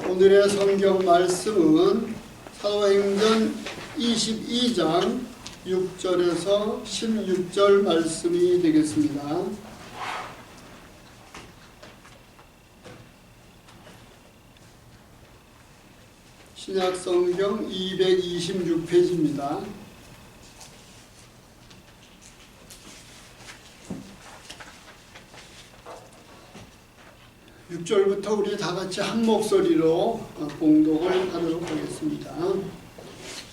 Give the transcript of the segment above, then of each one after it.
오늘의 성경 말씀은 사도행전 22장 6절에서 16절 말씀이 되겠습니다. 신약성경 226페이지입니다. 6절부터 우리 다 같이 한 목소리로 봉독을 하도록 하겠습니다.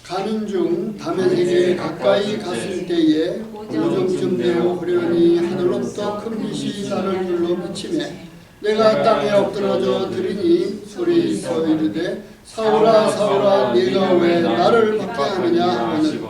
가는 중 다메섹에 가까이 갔을 때에 오정쯤 되어 호련히 하늘로부터 큰 빛이 나를 둘러 비치매 내가 땅에 엎드러져 들으니 소리 있어 이르되 사울아 사울아 네가 왜 나를 박해하느냐 하거늘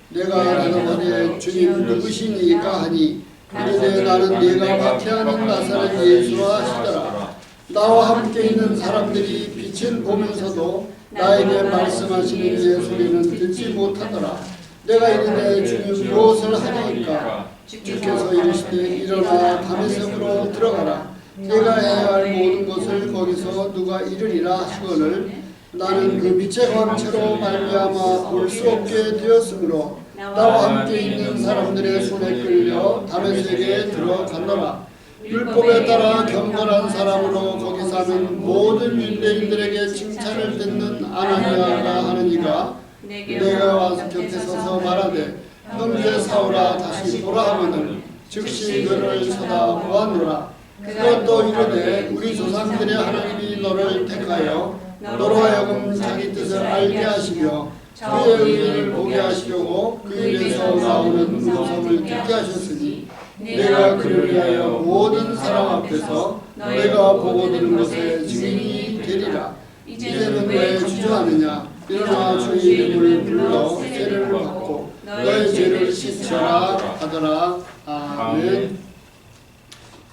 내가 대답하되 주님 누구시니까 하니 이르되 나는 네가 박해하는 나사렛 예수라 하시더라. 나와 함께 있는 사람들이 빛을 보면서도 나에게 말씀하시는 예수님은 듣지 못하더라. 내가 이르되 주님 무엇을 하리이까? 주께서 이르시되 일어나 다메섹으로 들어가라. 내가 해야 할 모든 것을 거기서 누가 이르리라 하시거늘 나는 그 빛의 광채로 말미암아 볼 수 없게 되었으므로 나와 함께 있는 사람들의 손에 끌려 다메섹에 들어갔노라. 율법에 따라 경건한 사람으로 거기 사는 모든 유대인들에게 칭찬을 듣는 아나니아라 하는 이가 내가 와서 곁에 서서 말하되 형제 사울아 다시 보라 하거늘 즉시 그를 쳐다보았노라. 그것도 이르되 우리 조상들의 하나님이 너를 택하여 너로 하여금 자기 뜻을 알게 하시며 그의 의를 보게 하시려고 그 입에서 나오는 음성을 듣게 하셨으니 내가 그를 위하여 모든 사람 앞에서 내가 보고 들은 것의 증인이 되리라. 이제는 왜 주저하느냐? 일어나 주의 이름을 불러 죄를 받고 너의 죄를 씻으라 하더라. 아멘.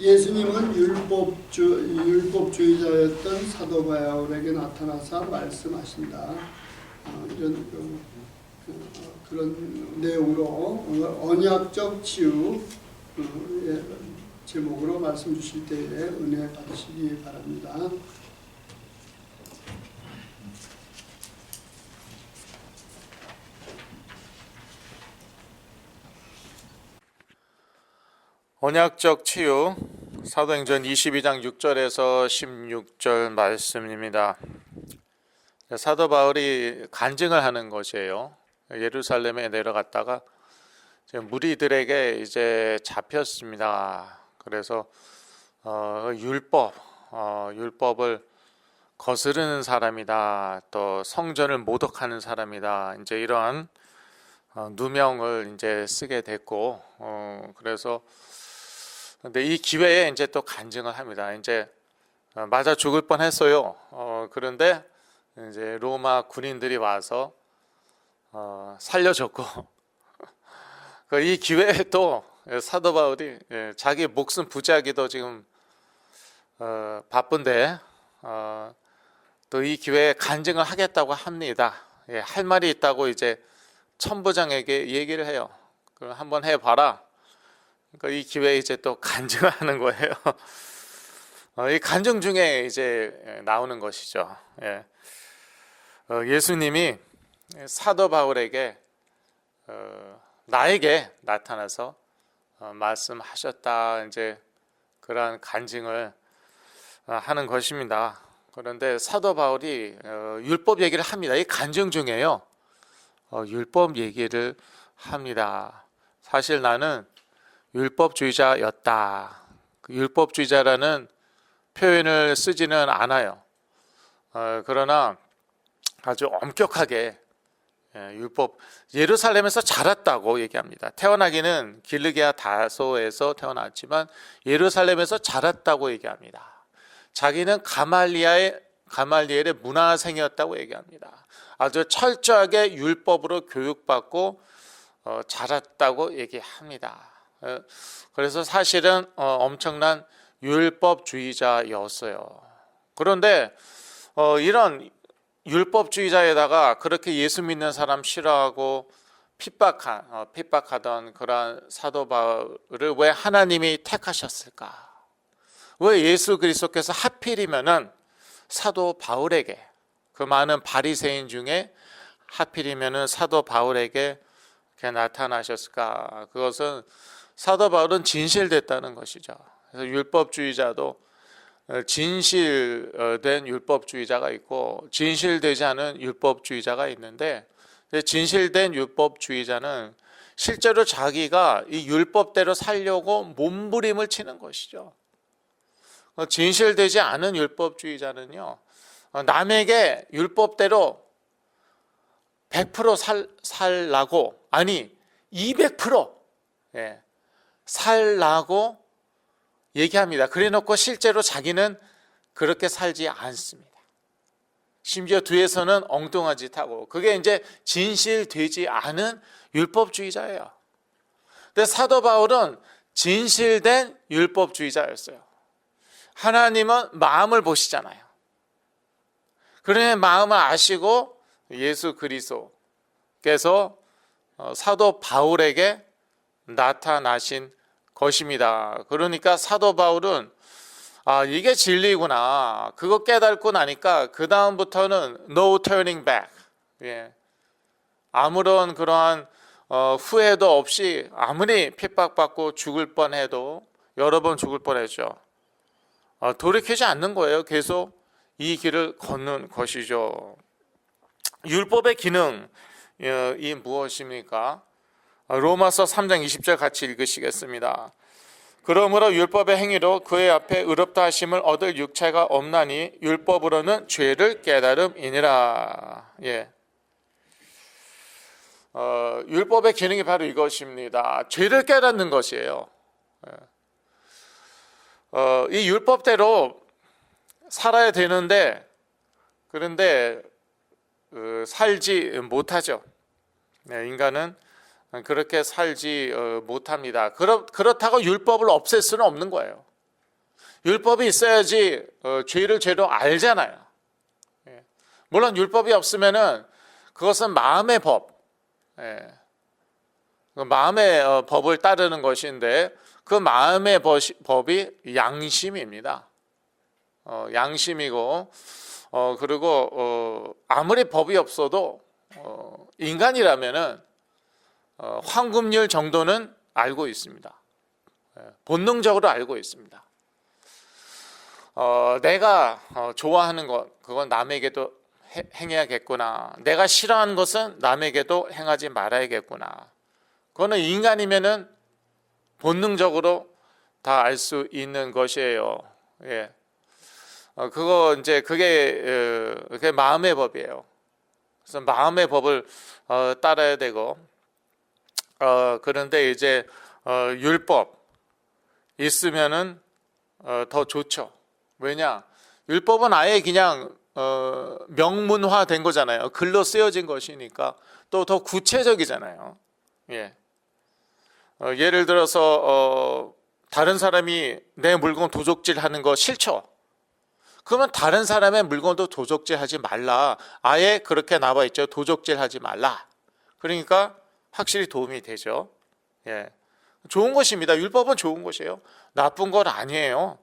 예수님은 율법주의자였던 사도 바울에게 나타나서 말씀하신다. 이런 그런 내용으로 오늘 언약적 치유 제목으로 말씀 주실 때에 은혜 받으시기 바랍니다. 언약적 치유 사도행전 22장 6절에서 16절 말씀입니다. 사도 바울이 간증을 하는 것이에요. 예루살렘에 내려갔다가 무리들에게 이제 잡혔습니다. 그래서 율법을 거스르는 사람이다. 또 성전을 모독하는 사람이다. 이제 이러한 누명을 이제 쓰게 됐고, 그래서 근데 이 기회에 이제 또 간증을 합니다. 이제 맞아 죽을 뻔했어요. 그런데 이제 로마 군인들이 와서 살려줬고. 이 기회에 또 사도 바울이 자기 목숨 부지하기도 지금 바쁜데 또 이 기회에 간증을 하겠다고 합니다. 할 말이 있다고 이제 천부장에게 얘기를 해요. 그럼 한번 해봐라. 그러니까 이 기회에 이제 또 간증을 하는 거예요. 이 간증 중에 이제 나오는 것이죠. 예수님이 사도 바울에게 나에게 나타나서 말씀하셨다. 이제 그러한 간증을 하는 것입니다. 그런데 사도 바울이 율법 얘기를 합니다. 이 간증 중에요. 율법 얘기를 합니다. 사실 나는 율법주의자였다. 율법주의자라는 표현을 쓰지는 않아요. 그러나 아주 엄격하게 예루살렘에서 자랐다고 얘기합니다. 태어나기는 길르기아 다소에서 태어났지만 예루살렘에서 자랐다고 얘기합니다. 자기는 가말리엘의 문화생이었다고 얘기합니다. 아주 철저하게 율법으로 교육받고 자랐다고 얘기합니다. 그래서 사실은 엄청난 율법주의자였어요. 그런데 이런 율법주의자에다가 그렇게 예수 믿는 사람 싫어하고 핍박하던 그러한 사도 바울을 왜 하나님이 택하셨을까? 왜 예수 그리스도께서 하필이면은 사도 바울에게, 그 많은 바리새인 중에 하필이면은 사도 바울에게 이렇게 나타나셨을까? 그것은 사도 바울은 진실됐다는 것이죠. 그래서 율법주의자도 진실된 율법주의자가 있고 진실되지 않은 율법주의자가 있는데, 진실된 율법주의자는 실제로 자기가 이 율법대로 살려고 몸부림을 치는 것이죠. 진실되지 않은 율법주의자는요, 남에게 율법대로 100% 살라고, 아니 200% 살라고 얘기합니다. 그래 놓고 실제로 자기는 그렇게 살지 않습니다. 심지어 뒤에서는 엉뚱한 짓 하고, 그게 이제 진실되지 않은 율법주의자예요. 근데 사도 바울은 진실된 율법주의자였어요. 하나님은 마음을 보시잖아요. 그러니 마음을 아시고 예수 그리스도께서 사도 바울에게 나타나신 것입니다. 그러니까 사도 바울은 이게 진리구나, 그거 깨닫고 나니까 그 다음부터는 no turning back, 아무런 그러한 후회도 없이, 아무리 핍박받고 죽을 뻔해도, 여러 번 죽을 뻔했죠, 돌이키지 않는 거예요. 계속 이 길을 걷는 것이죠. 율법의 기능이 무엇입니까? 로마서 3장 20절 같이 읽으시겠습니다. 그러므로 율법의 행위로 그의 앞에 의롭다 하심을 얻을 육체가 없나니 율법으로는 죄를 깨달음이니라. 율법의 기능이 바로 이것입니다. 죄를 깨닫는 것이에요. 이 율법대로 살아야 되는데, 그런데 살지 못하죠. 인간은 그렇게 살지 못합니다. 그렇다고 율법을 없앨 수는 없는 거예요. 율법이 있어야지 죄를 죄로 알잖아요. 물론 율법이 없으면은 그것은 마음의 법, 마음의 법을 따르는 것인데, 그 마음의 법이 양심입니다. 양심이고, 그리고 아무리 법이 없어도 인간이라면은 황금률 정도는 알고 있습니다. 본능적으로 알고 있습니다. 내가 좋아하는 것, 그건 남에게도 행해야겠구나. 내가 싫어하는 것은 남에게도 행하지 말아야겠구나. 그거는 인간이면은 본능적으로 다 알 수 있는 것이에요. 그게 마음의 법이에요. 그래서 마음의 법을 따라야 되고, 그런데 이제 율법 있으면은 더 좋죠. 왜냐? 율법은 아예 그냥 명문화된 거잖아요. 글로 쓰여진 것이니까 또 더 구체적이잖아요. 예를 들어서 다른 사람이 내 물건 도적질하는 거 싫죠? 그러면 다른 사람의 물건도 도적질하지 말라. 아예 그렇게 나와 있죠. 도적질하지 말라. 그러니까 확실히 도움이 되죠. 좋은 것입니다. 율법은 좋은 것이에요. 나쁜 건 아니에요.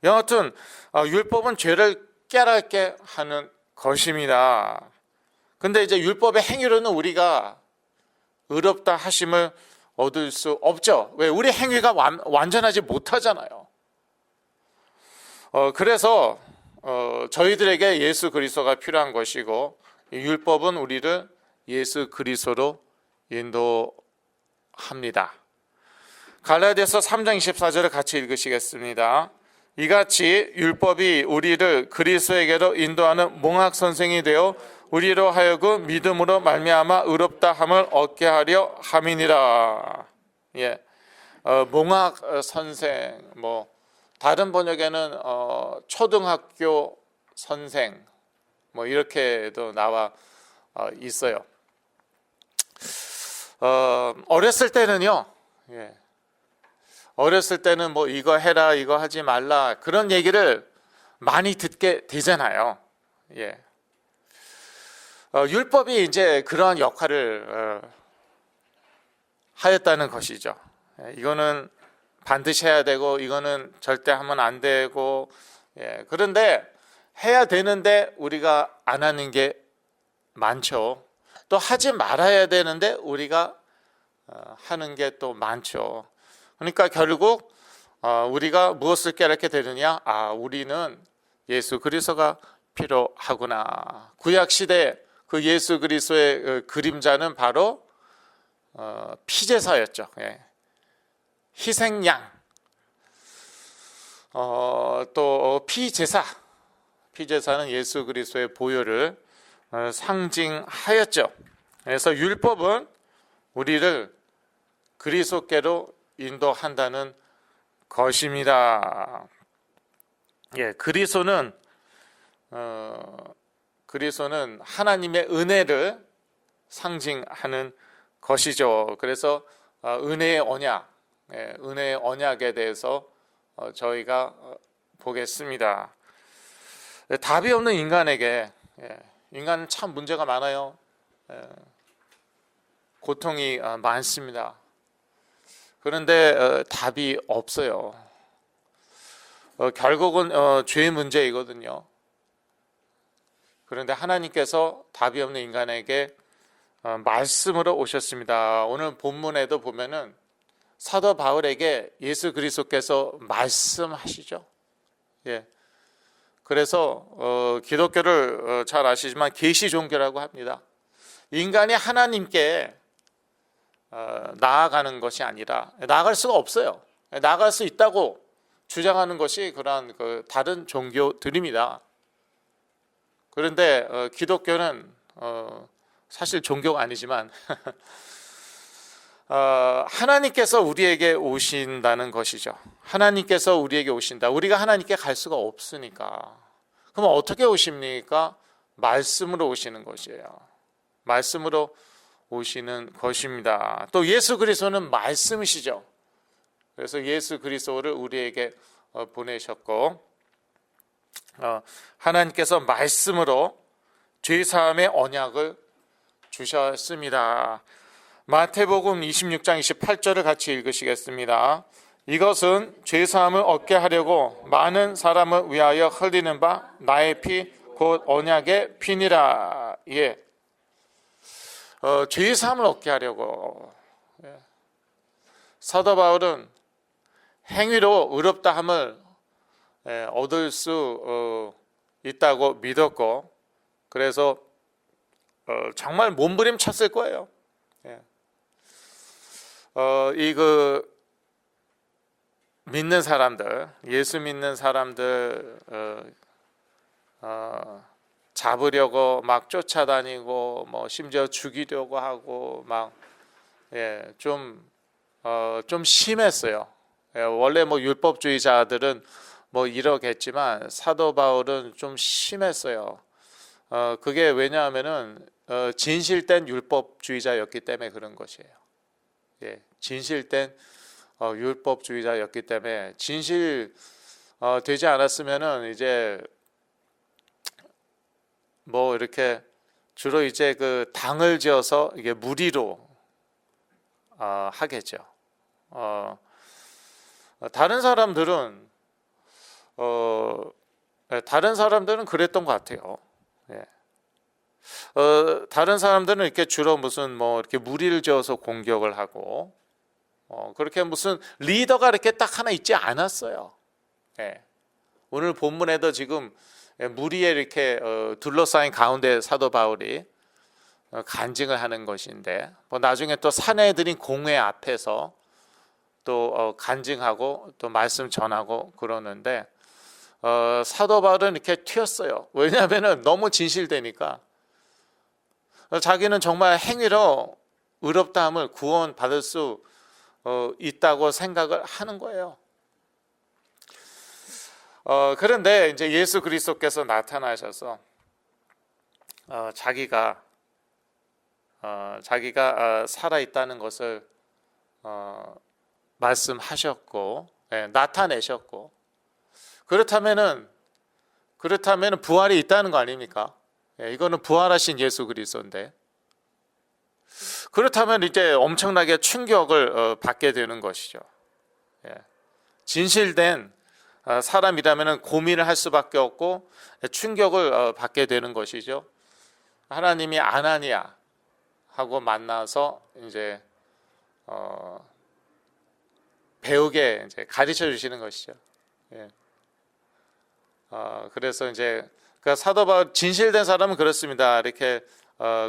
여하튼 율법은 죄를 깨닫게 하는 것입니다. 근데 이제 율법의 행위로는 우리가 의롭다 하심을 얻을 수 없죠. 왜? 우리 행위가 완전하지 못하잖아요. 그래서 저희들에게 예수 그리스도가 필요한 것이고, 율법은 우리를 예수 그리스도로 인도합니다. 갈라디아서 3장 24절을 같이 읽으시겠습니다. 이같이 율법이 우리를 그리스도에게로 인도하는 몽학 선생이 되어 우리로 하여금 믿음으로 말미암아 의롭다 함을 얻게 하려 함이니라. 몽학 선생, 다른 번역에는 초등학교 선생, 이렇게도 나와 있어요. 어렸을 때는요, 어렸을 때는 이거 해라, 이거 하지 말라, 그런 얘기를 많이 듣게 되잖아요. 율법이 이제 그러한 역할을 하였다는 것이죠. 이거는 반드시 해야 되고, 이거는 절대 하면 안 되고, 그런데 해야 되는데 우리가 안 하는 게 많죠. 또 하지 말아야 되는데 우리가 하는 게 또 많죠. 그러니까 결국 우리가 무엇을 깨닫게 되느냐? 우리는 예수 그리스도가 필요하구나. 구약 시대 그 예수 그리스도의 그림자는 바로 피제사였죠. 희생양. 또 피제사는 예수 그리스도의 보혈을 상징하였죠. 그래서 율법은 우리를 그리스도께로 인도한다는 것입니다. 그리스도는 하나님의 은혜를 상징하는 것이죠. 그래서 은혜의 언약에 대해서 저희가 보겠습니다. 답이 없는 인간에게, 인간은 참 문제가 많아요. 고통이 많습니다. 그런데 답이 없어요. 결국은 죄의 문제이거든요. 그런데 하나님께서 답이 없는 인간에게 말씀으로 오셨습니다. 오늘 본문에도 보면은 사도 바울에게 예수 그리스도께서 말씀하시죠. 그래서 기독교를 잘 아시지만 계시 종교라고 합니다. 인간이 하나님께 나아가는 것이 아니라, 나아갈 수가 없어요. 나아갈 수 있다고 주장하는 것이 그러한 다른 종교들입니다. 그런데 기독교는 사실 종교가 아니지만 하나님께서 우리에게 오신다는 것이죠. 하나님께서 우리에게 오신다. 우리가 하나님께 갈 수가 없으니까. 그럼 어떻게 오십니까? 말씀으로 오시는 것이에요. 말씀으로 오시는 것입니다. 또 예수 그리스도는 말씀이시죠. 그래서 예수 그리스도를 우리에게 보내셨고, 하나님께서 말씀으로 죄사함의 언약을 주셨습니다. 마태복음 26장 28절을 같이 읽으시겠습니다. 이것은 죄사함을 얻게 하려고 많은 사람을 위하여 흘리는 바 나의 피 곧 언약의 피니라. 죄사함을 얻게 하려고. 사도 바울은 행위로 의롭다함을 얻을 수 있다고 믿었고, 그래서 정말 몸부림쳤을 거예요. 믿는 사람들, 예수 믿는 사람들 잡으려고 막 쫓아다니고, 심지어 죽이려고 하고 좀 심했어요. 원래 율법주의자들은 이러겠지만 사도 바울은 좀 심했어요. 그게 왜냐하면은 진실된 율법주의자였기 때문에 그런 것이에요. 진실된 율법주의자였기 때문에, 진실 되지 않았으면은 이제 이렇게 주로 이제 당을 지어서 이게 무리로 하겠죠. 다른 사람들은 그랬던 것 같아요. 다른 사람들은 이렇게 주로 무슨 이렇게 무리를 지어서 공격을 하고, 그렇게 무슨 리더가 이렇게 딱 하나 있지 않았어요. 오늘 본문에도 지금 무리에 이렇게 둘러싸인 가운데 사도 바울이 간증을 하는 것인데, 나중에 또 사내들인 공회 앞에서 또 간증하고 또 말씀 전하고 그러는데, 사도 바울은 이렇게 튀었어요. 왜냐하면 너무 진실되니까. 자기는 정말 행위로 의롭다함을 구원받을 수 있다고 생각을 하는 거예요. 그런데 이제 예수 그리스도께서 나타나셔서 자기가 살아 있다는 것을 말씀하셨고, 나타내셨고, 그렇다면은 부활이 있다는 거 아닙니까? 이거는 부활하신 예수 그리스도인데, 그렇다면 이제 엄청나게 충격을 받게 되는 것이죠. 진실된 사람이라면 고민을 할 수밖에 없고 충격을 받게 되는 것이죠. 하나님이 아나니아 하고 만나서 이제 배우게 이제 가르쳐 주시는 것이죠. 예. 그래서 이제 그 사도 바울 진실된 사람은 그렇습니다. 이렇게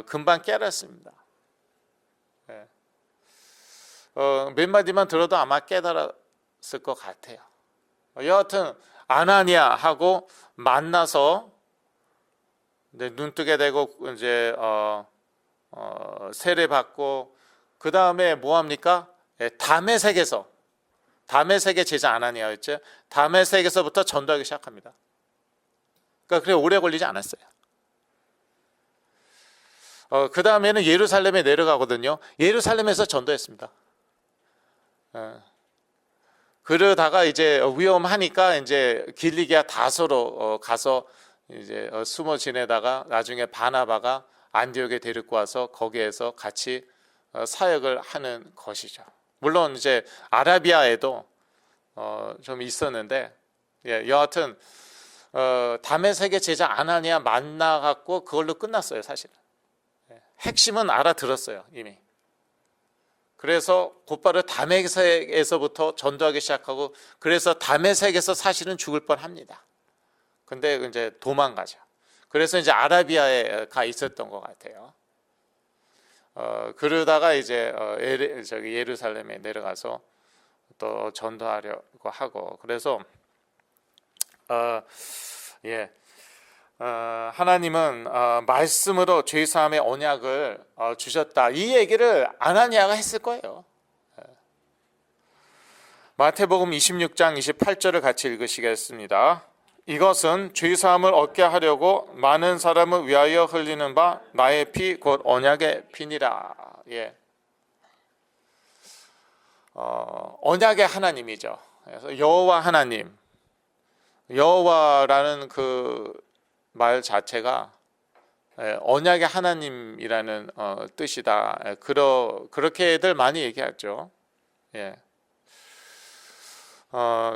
금방 깨닫습니다. 예. 몇 마디만 들어도 아마 깨달았을 것 같아요. 여하튼 아나니아 하고 만나서 이제 눈뜨게 되고 이제 세례 받고 그 다음에 뭐 합니까? 예, 다메섹에서 다메섹의 제자 아나니아였죠. 다메섹에서부터 전도하기 시작합니다. 그러니까 그래 오래 걸리지 않았어요. 그 다음에는 예루살렘에 내려가거든요. 예루살렘에서 전도했습니다. 그러다가 이제 위험하니까 이제 길리기아 다소로 가서 이제 숨어 지내다가 나중에 바나바가 안디옥에 데리고 와서 거기에서 같이 사역을 하는 것이죠. 물론 이제 아라비아에도 좀 있었는데, 예, 여하튼 다메섹의 제자 아나니아 만나갖고 그걸로 끝났어요, 사실은. 핵심은 알아들었어요, 이미. 그래서 곧바로 다메섹에서부터 전도하기 시작하고, 그래서 다메섹에서 사실은 죽을 뻔합니다. 근데 이제 도망가죠. 그래서 이제 아라비아에 가 있었던 것 같아요. 그러다가 이제 예루살렘에 내려가서 또 전도하려고 하고, 그래서 하나님은 말씀으로 죄 사함의 언약을 주셨다. 이 얘기를 아나니아가 했을 거예요. 마태복음 26장 28절을 같이 읽으시겠습니다. 이것은 죄 사함을 얻게 하려고 많은 사람을 위하여 흘리는 바 나의 피 곧 언약의 피니라. 예. 언약의 하나님이죠. 그래서 여호와 하나님, 여호와라는 그 말 자체가 언약의 하나님이라는 뜻이다. 그렇게들 많이 얘기하죠. 예.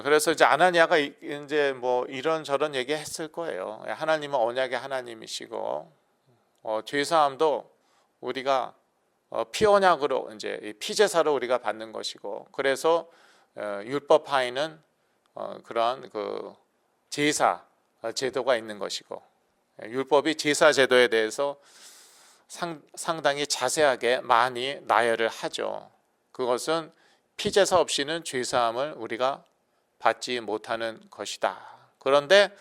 그래서 이제 아나니아가 이제 뭐 이런저런 얘기했을 거예요. 하나님은 언약의 하나님이시고 죄사함도 우리가 피 언약으로 이제 피제사로 우리가 받는 것이고, 그래서 율법하에는 그런 그 제사 제도가 있는 것이고, 율법이 제사 제도에 대해서 상당히 자세하게 많이 나열을 하죠. 그것은 피제사 없이는 죄사함을 우리가 받지 못하는 것이다. 그런데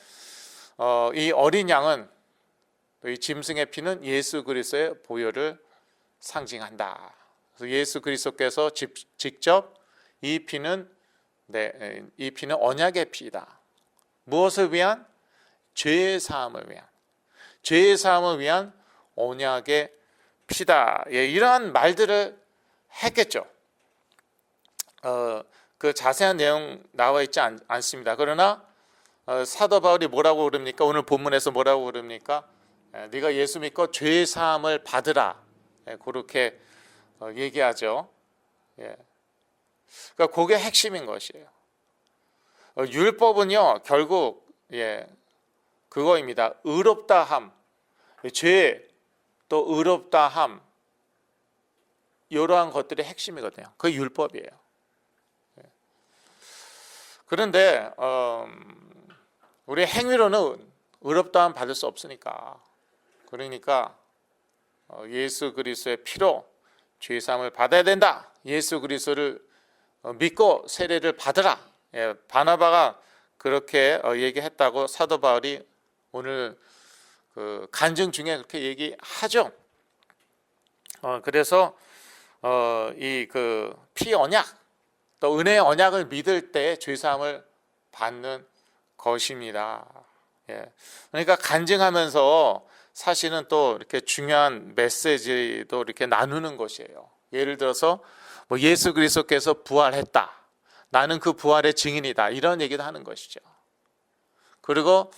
이 어린 양은, 이 짐승의 피는 예수 그리스도의 보혈을 상징한다. 그래서 예수 그리스도께서 직접 이 피는 언약의 피이다. 무엇을 위한? 죄의 사함을 위한, 죄의 사함을 위한 언약의 피다. 예, 이러한 말들을 했겠죠. 그 자세한 내용 나와 있지 않습니다. 그러나 사도 바울이 뭐라고 그럽니까? 오늘 본문에서 뭐라고 그럽니까? 네가 예수 믿고 죄의 사함을 받으라. 그렇게 얘기하죠. 예. 그러니까 그게 핵심인 것이에요. 율법은요, 결국 그거입니다. 의롭다함, 죄, 또 의롭다함, 이러한 것들이 핵심이거든요. 그게 율법이에요. 그런데 우리 행위로는 의롭다함 받을 수 없으니까, 그러니까 예수 그리스도의 피로 죄 사함을 받아야 된다. 예수 그리스도를 믿고 세례를 받으라. 바나바가 그렇게 얘기했다고 사도 바울이 오늘 그 간증 중에 그렇게 얘기하죠. 그래서 이 그 피 언약, 또 은혜의 언약을 믿을 때 죄 사함을 받는 것입니다. 그러니까 간증하면서 사실은 또 이렇게 중요한 메시지도 이렇게 나누는 것이에요. 예를 들어서 뭐 예수 그리스도께서 부활했다. 나는 그 부활의 증인이다. 이런 얘기도 하는 것이죠. 그리고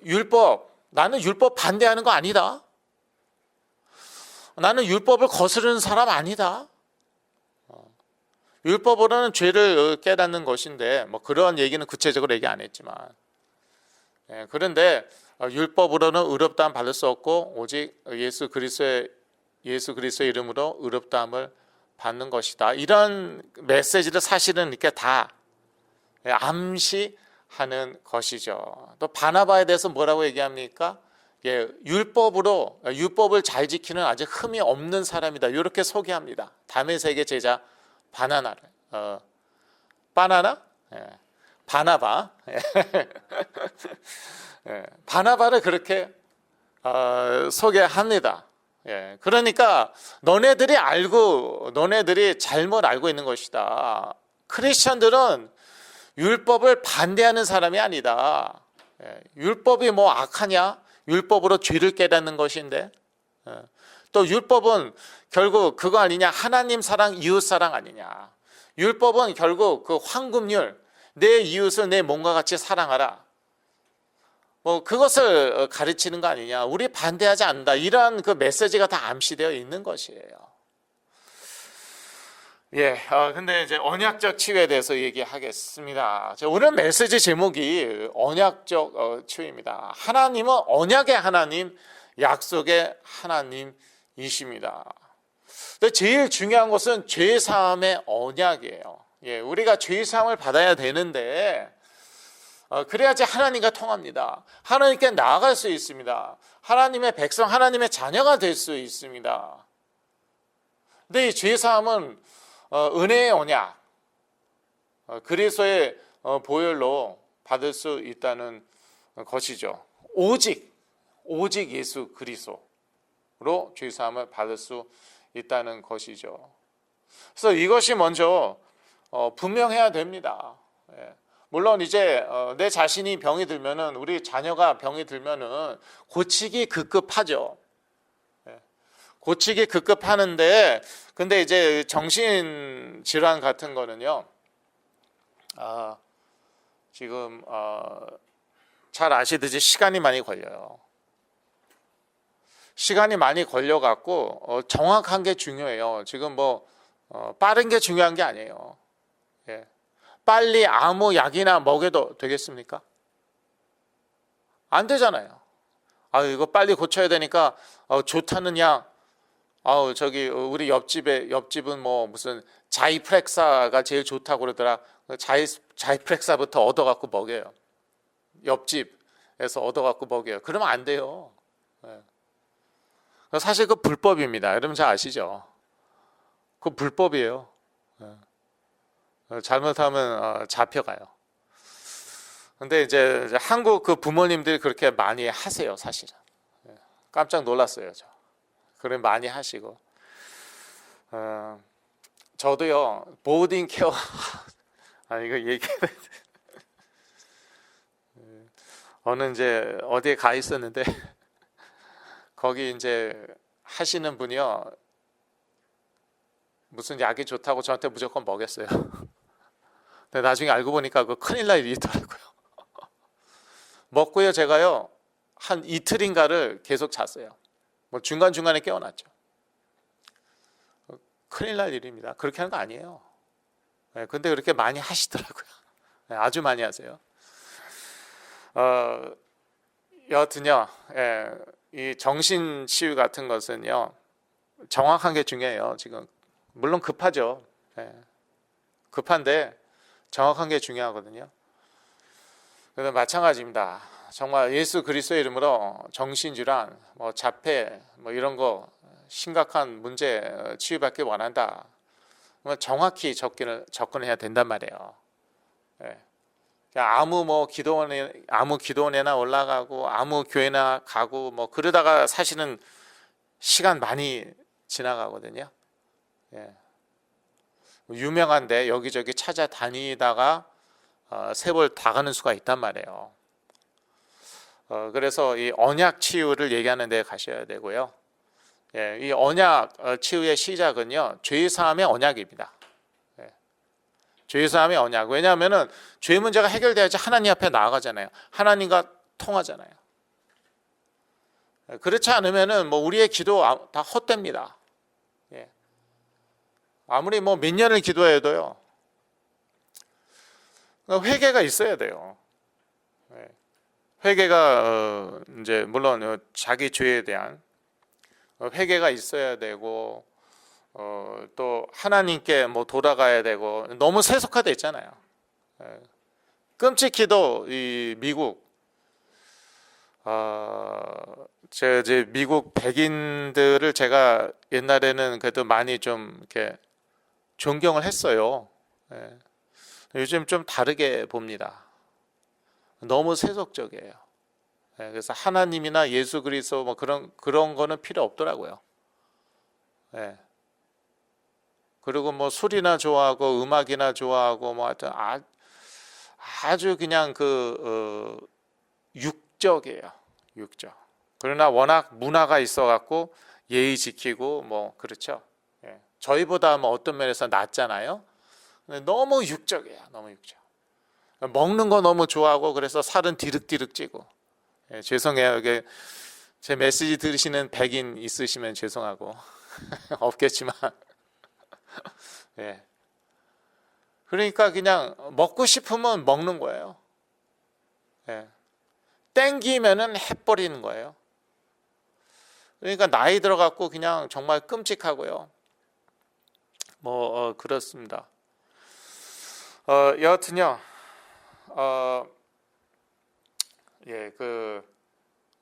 율법, 나는 율법 반대하는 거 아니다. 나는 율법을 거스르는 사람 아니다. 율법으로는 죄를 깨닫는 것인데 뭐 그런 얘기는 구체적으로 얘기 안 했지만, 그런데 율법으로는 의롭다함 받을 수 없고 오직 예수 그리스도의 이름으로 의롭다함을 받는 것이다. 이런 메시지를 사실은 이렇게 다 암시하는 것이죠. 또 바나바에 대해서 뭐라고 얘기합니까? 율법을 잘 지키는 아직 흠이 없는 사람이다. 이렇게 소개합니다. 다메섹의 제자 바나바. 바나바를 그렇게 소개합니다. 그러니까 너네들이 잘못 알고 있는 것이다. 크리스천들은 율법을 반대하는 사람이 아니다. 율법이 뭐 악하냐? 율법으로 죄를 깨닫는 것인데, 또 율법은 결국 그거 아니냐? 하나님 사랑, 이웃 사랑 아니냐? 율법은 결국 그 황금률, 내 이웃을 내 몸과 같이 사랑하라. 뭐 그것을 가르치는 거 아니냐? 우리 반대하지 않는다. 이러한 그 메시지가 다 암시되어 있는 것이에요. 근데 이제 언약적 치유에 대해서 얘기하겠습니다. 오늘 메시지 제목이 언약적 치유입니다. 하나님은 언약의 하나님, 약속의 하나님이십니다. 근데 제일 중요한 것은 죄 사함의 언약이에요. 우리가 죄 사함을 받아야 되는데, 그래야지 하나님과 통합니다. 하나님께 나아갈 수 있습니다. 하나님의 백성, 하나님의 자녀가 될 수 있습니다. 근데 이 죄 사함은 은혜의 언약, 그리스도의 보혈로 받을 수 있다는 것이죠. 오직 예수 그리스도로 죄 사함을 받을 수 있다는 것이죠. 그래서 이것이 먼저 분명해야 됩니다. 물론 이제 내 자신이 병이 들면은, 우리 자녀가 병이 들면은 고치기 급급하죠. 고치기 급급하는데, 근데 이제 정신 질환 같은 거는요, 지금 잘 아시듯이 시간이 많이 걸려요. 시간이 많이 걸려갖고 정확한 게 중요해요. 지금 뭐 빠른 게 중요한 게 아니에요. 빨리 아무 약이나 먹여도 되겠습니까? 안 되잖아요. 이거 빨리 고쳐야 되니까 좋다는 약, 우리 옆집은 뭐 무슨 자이프렉사가 제일 좋다고 그러더라. 자이프렉사부터 얻어갖고 먹여요. 옆집에서 얻어갖고 먹여요. 그러면 안 돼요. 사실 그 불법입니다. 여러분 잘 아시죠? 그 불법이에요. 잘못하면 잡혀가요. 근데 이제 한국 그 부모님들이 그렇게 많이 하세요, 사실은. 깜짝 놀랐어요, 저. 그래 많이 하시고. 저도요, 보딩 케어, 이거 얘기해야 돼. 어느 이제 어디에 가 있었는데, 거기 이제 하시는 분이요, 무슨 약이 좋다고 저한테 무조건 먹였어요. 근데 나중에 알고 보니까 그 큰일 날 일이 있더라고요. 먹고요, 제가요, 한 이틀인가를 계속 잤어요. 뭐 중간중간에 깨어났죠. 큰일 날 일입니다. 그렇게 하는 거 아니에요. 근데 그렇게 많이 하시더라고요. 아주 많이 하세요. 여하튼요, 이 정신치유 같은 것은요, 정확한 게 중요해요. 지금 물론 급하죠. 급한데 정확한 게 중요하거든요. 그래서 마찬가지입니다. 정말 예수 그리스도의 이름으로 정신질환, 뭐 자폐, 뭐 이런 거 심각한 문제 치유받기 원한다. 정확히 접근해야 된단 말이에요. 아무 기도원에나 올라가고 아무 교회나 가고 뭐 그러다가 사실은 시간 많이 지나가거든요. 유명한데 여기저기 찾아다니다가 세월 다 가는 수가 있단 말이에요. 그래서 이 언약 치유를 얘기하는 데 가셔야 되고요. 이 언약 치유의 시작은요, 죄 사함의 언약입니다. 죄 사함의 언약. 왜냐하면은 죄 문제가 해결돼야지 하나님 앞에 나아가잖아요. 하나님과 통하잖아요. 그렇지 않으면은 뭐 우리의 기도 다 헛됩니다. 아무리 뭐 몇 년을 기도해도요. 회개가 있어야 돼요. 회개가 이제 물론 자기 죄에 대한 회개가 있어야 되고 또 하나님께 뭐 돌아가야 되고 너무 세속화돼 있잖아요. 끔찍히도 이 미국 제 미국 백인들을 제가 옛날에는 그래도 많이 좀 이렇게 존경을 했어요. 요즘 좀 다르게 봅니다. 너무 세속적이에요. 그래서 하나님이나 예수 그리스도 뭐 그런 거는 필요 없더라고요. 그리고 뭐 술이나 좋아하고 음악이나 좋아하고 뭐 하여튼 아주 그냥 육적이에요. 육적. 그러나 워낙 문화가 있어갖고 예의 지키고 뭐 그렇죠. 저희보다 뭐 어떤 면에서 낫잖아요. 근데 너무 육적이에요. 너무 육적. 먹는 거 너무 좋아하고 그래서 살은 디륵디륵 찌고. 죄송해요. 이게 제 메시지 들으시는 백인 있으시면 죄송하고 없겠지만. 그러니까 그냥 먹고 싶으면 먹는 거예요. 땡기면은 해버리는 거예요. 그러니까 나이 들어갖고 그냥 정말 끔찍하고요. 뭐 그렇습니다. 여하튼요.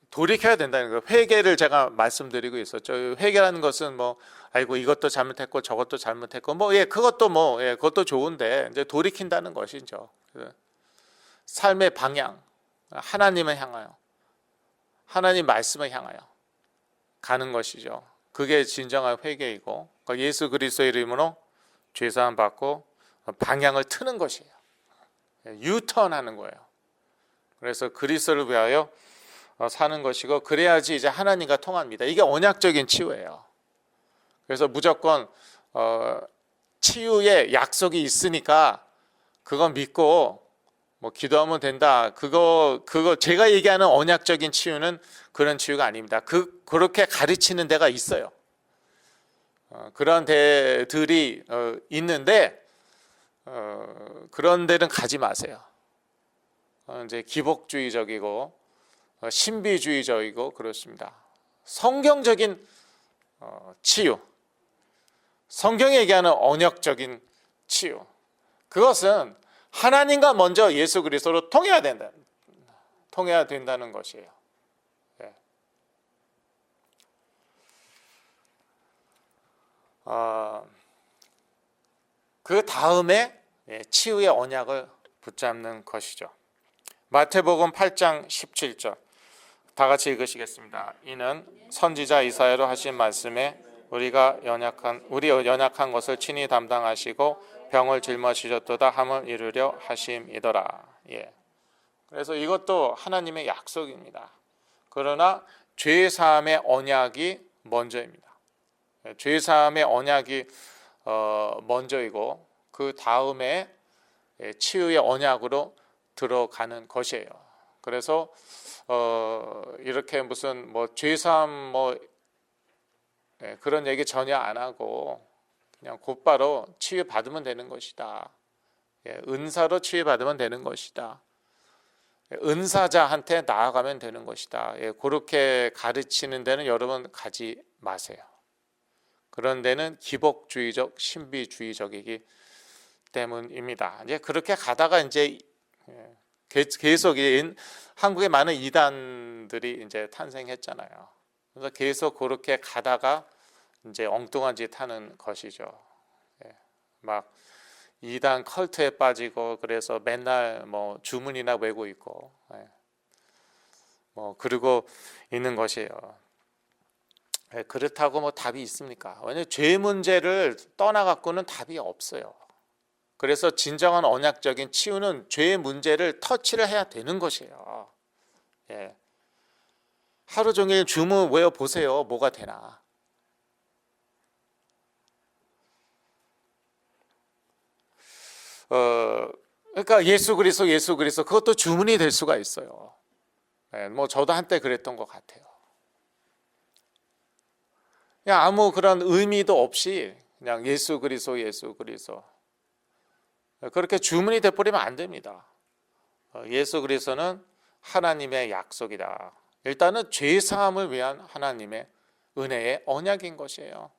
돌이켜야 된다는 거. 회개를 제가 말씀드리고 있었죠. 회개라는 것은 뭐 아이고 이것도 잘못했고 저것도 잘못했고 뭐 그것도 뭐 그것도 좋은데 이제 돌이킨다는 것이죠. 삶의 방향, 하나님을 향하여, 하나님 말씀을 향하여 가는 것이죠. 그게 진정한 회개이고 예수 그리스도의 이름으로 죄사함 받고 방향을 트는 것이에요. 유턴하는 거예요. 그래서 그리스도를 위하여 사는 것이고 그래야지 이제 하나님과 통합니다. 이게 언약적인 치유예요. 그래서 무조건 치유의 약속이 있으니까 그거 믿고 뭐 기도하면 된다. 그거 제가 얘기하는 언약적인 치유는 그런 치유가 아닙니다. 그렇게 가르치는 데가 있어요. 그런 데들이 있는데 그런 데는 가지 마세요. 이제 기복주의적이고 신비주의적이고 그렇습니다. 성경적인 치유, 성경이 얘기하는 언약적인 치유, 그것은 하나님과 먼저 예수 그리스도로 통해야 된다는 것이에요. 그 다음에 치유의 언약을 붙잡는 것이죠. 마태복음 8장 17절 다 같이 읽으시겠습니다. 이는 선지자 이사야로 하신 말씀에 우리 연약한 것을 친히 담당하시고 병을 짊어지셨도다 함을 이루려 하심이더라. 그래서 이것도 하나님의 약속입니다. 그러나 죄사함의 언약이 먼저입니다. 죄사함의 언약이 먼저이고 그 다음에 치유의 언약으로 들어가는 것이에요. 그래서 이렇게 무슨 뭐 죄사함 뭐 그런 얘기 전혀 안 하고 그냥 곧바로 치유 받으면 되는 것이다. 은사로 치유 받으면 되는 것이다. 은사자한테 나아가면 되는 것이다. 그렇게 가르치는 데는 여러분 가지 마세요. 그런 데는 기복주의적, 신비주의적이기 때문입니다. 이제 그렇게 가다가 이제 계속 한국에 많은 이단들이 이제 탄생했잖아요. 그래서 계속 그렇게 가다가 이제 엉뚱한 짓 하는 것이죠. 막 이단 컬트에 빠지고 그래서 맨날 뭐 주문이나 외고 있고 뭐 그러고 있는 것이에요. 그렇다고 뭐 답이 있습니까? 왜냐하면 죄 문제를 떠나갖고는 답이 없어요. 그래서 진정한 언약적인 치유는 죄의 문제를 터치를 해야 되는 것이에요. 하루 종일 주문 외워보세요. 뭐가 되나. 그러니까 예수 그리스도 그것도 주문이 될 수가 있어요. 뭐 저도 한때 그랬던 것 같아요. 그냥 아무 그런 의미도 없이 그냥 예수 그리스도 예수 그리스도 그렇게 주문이 돼버리면 안 됩니다. 예수 그리스도는 하나님의 약속이다. 일단은 죄 사함을 위한 하나님의 은혜의 언약인 것이에요.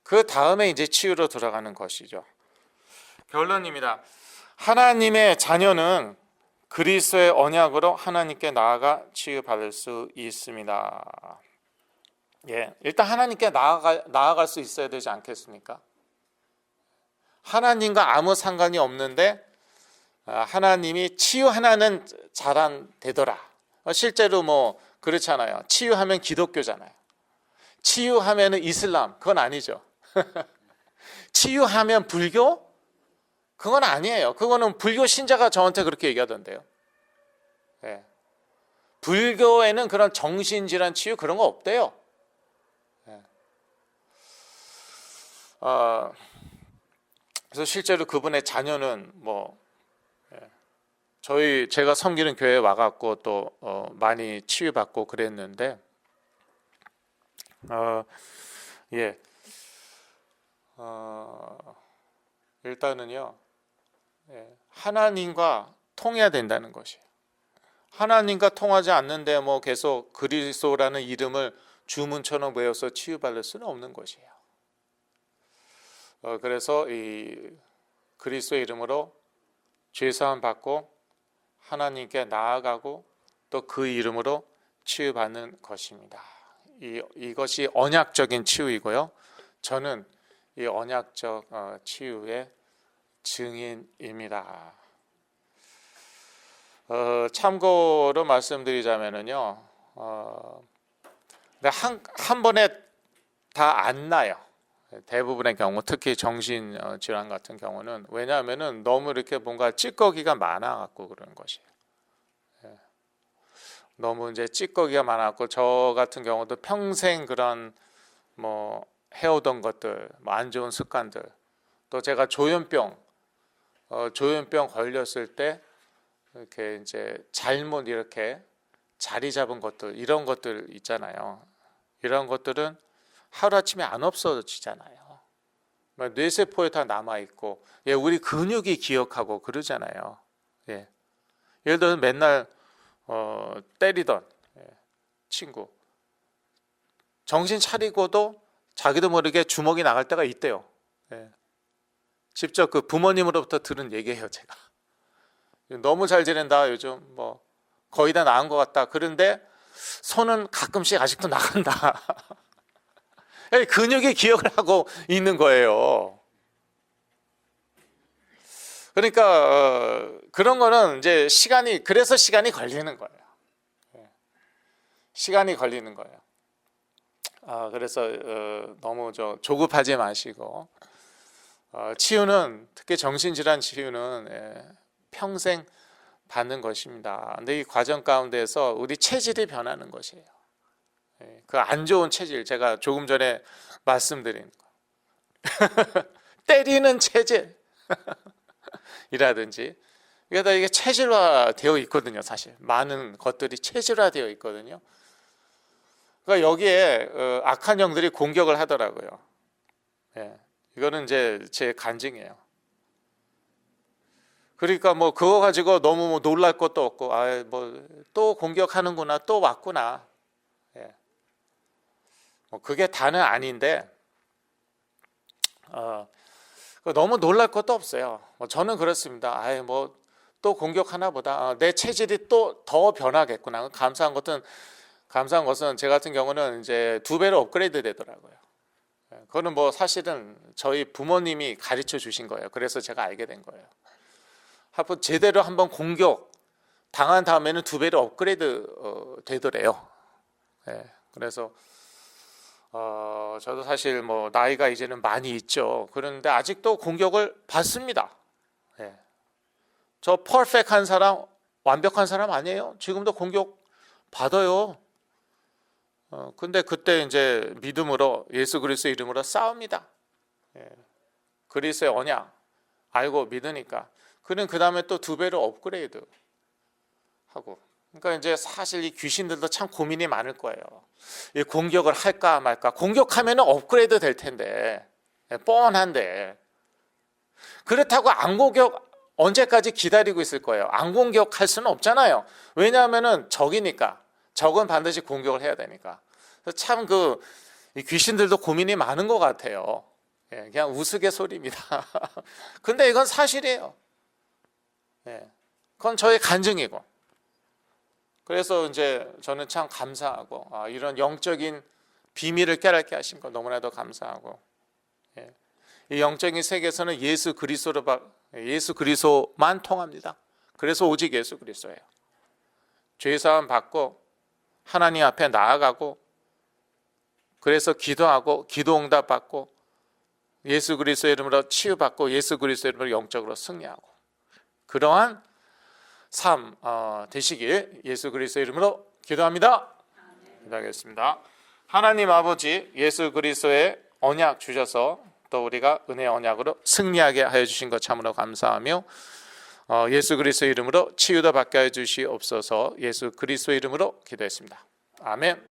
그 다음에 이제 치유로 들어가는 것이죠. 결론입니다. 하나님의 자녀는 그리스도의 언약으로 하나님께 나아가 치유받을 수 있습니다. 예, 일단 하나님께 나아갈 수 있어야 되지 않겠습니까? 하나님과 아무 상관이 없는데 하나님이 치유하나는 잘안 되더라. 실제로 뭐 그렇잖아요. 치유하면 기독교잖아요. 치유하면 이슬람, 그건 아니죠. 치유하면 불교? 그건 아니에요. 그거는 불교 신자가 저한테 그렇게 얘기하던데요. 네. 불교에는 그런 정신질환 치유 그런 거 없대요. 네. 그래서 실제로 그분의 자녀는 뭐 제가 섬기는 교회에 와갖고 또 많이 치유받고 그랬는데 일단은요, 하나님과 통해야 된다는 것이에요. 하나님과 통하지 않는데 뭐 계속 그리스도라는 이름을 주문처럼 외워서 치유받을 수는 없는 것이에요. 그래서 이 그리스도의 이름으로 죄사함 받고 하나님께 나아가고 또 그 이름으로 치유받는 것입니다. 이것이 언약적인 치유이고요. 저는 이 언약적 치유의 증인입니다. 참고로 말씀드리자면은요, 한 번에 다 안 나요. 대부분의 경우, 특히 정신질환 같은 경우는. 왜냐하면은 너무 이렇게 뭔가 찌꺼기가 많아갖고 그러는 것이에요. 너무 이제 찌꺼기가 많아갖고, 저 같은 경우도 평생 그런 뭐 해오던 것들, 뭐 안 좋은 습관들, 또 제가 조현병 걸렸을 때 이렇게 이제 잘못 이렇게 자리 잡은 것들, 이런 것들 있잖아요. 이런 것들은 하루아침에 안 없어지잖아요. 뇌세포에 다 남아있고, 우리 근육이 기억하고 그러잖아요. 예를 들어서 맨날 때리던 친구, 정신 차리고도 자기도 모르게 주먹이 나갈 때가 있대요. 직접 그 부모님으로부터 들은 얘기예요, 제가. 너무 잘 지낸다, 요즘 뭐 거의 다 나은 것 같다. 그런데 손은 가끔씩 아직도 나간다. 근육이 기억을 하고 있는 거예요. 그러니까 그런 거는 이제 그래서 시간이 걸리는 거예요. 시간이 걸리는 거예요. 그래서 너무 조급하지 마시고, 치유는, 특히 정신질환 치유는 평생 받는 것입니다. 근데 이 과정 가운데서 우리 체질이 변하는 것이에요. 그 안 좋은 체질, 제가 조금 전에 말씀드린 거. 때리는 체질 이라든지, 이게 체질화되어 있거든요. 사실 많은 것들이 체질화되어 있거든요. 그러니까 여기에 악한 영들이 공격을 하더라고요. 이거는 이제 제 간증이에요. 그러니까 뭐 그거 가지고 너무 놀랄 것도 없고, 뭐 또 공격하는구나, 또 왔구나. 뭐 그게 다는 아닌데, 너무 놀랄 것도 없어요. 저는 그렇습니다. 뭐 또 공격하나 보다. 내 체질이 또 더 변하겠구나. 감사한 것은 제 같은 경우는 이제 2배로 업그레이드 되더라고요. 그거는 뭐 사실은 저희 부모님이 가르쳐 주신 거예요. 그래서 제가 알게 된 거예요. 한번 제대로 한번 공격 당한 다음에는 2배로 업그레이드 되더래요. 그래서 저도 사실 뭐 나이가 이제는 많이 있죠. 그런데 아직도 공격을 받습니다. 저 퍼펙트한 사람, 완벽한 사람 아니에요. 지금도 공격 받아요. 근데 그때 이제 믿음으로, 예수 그리스도 이름으로 싸웁니다. 그리스도의 언약 알고 믿으니까. 그는 그 다음에 또 2배로 업그레이드 하고, 그러니까 이제 사실 이 귀신들도 참 고민이 많을 거예요. 이 공격을 할까 말까. 공격하면 업그레이드 될 텐데, 뻔한데. 그렇다고 안 공격 언제까지 기다리고 있을 거예요? 안 공격할 수는 없잖아요. 왜냐하면은 적이니까. 적은 반드시 공격을 해야 되니까. 참 이 귀신들도 고민이 많은 것 같아요. 그냥 우스갯소리입니다. 근데 이건 사실이에요. 그건 저의 간증이고. 그래서 이제 저는 참 감사하고, 이런 영적인 비밀을 깨닫게 하신 거 너무나도 감사하고, 이 영적인 세계에서는 예수 그리스도만 통합니다. 그래서 오직 예수 그리스도예요. 죄사함 받고 하나님 앞에 나아가고, 그래서 기도하고 기도 응답 받고 예수 그리스도의 이름으로 치유받고 예수 그리스도의 이름으로 영적으로 승리하고, 그러한 삶 되시길 예수 그리스도의 이름으로 기도합니다. 기도하겠습니다. 하나님 아버지, 예수 그리스도의 언약 주셔서 또 우리가 은혜의 언약으로 승리하게 하여 주신 것 참으로 감사하며, 예수 그리스도의 이름으로 치유도 받게 하여 주시옵소서. 예수 그리스도의 이름으로 기도했습니다. 아멘.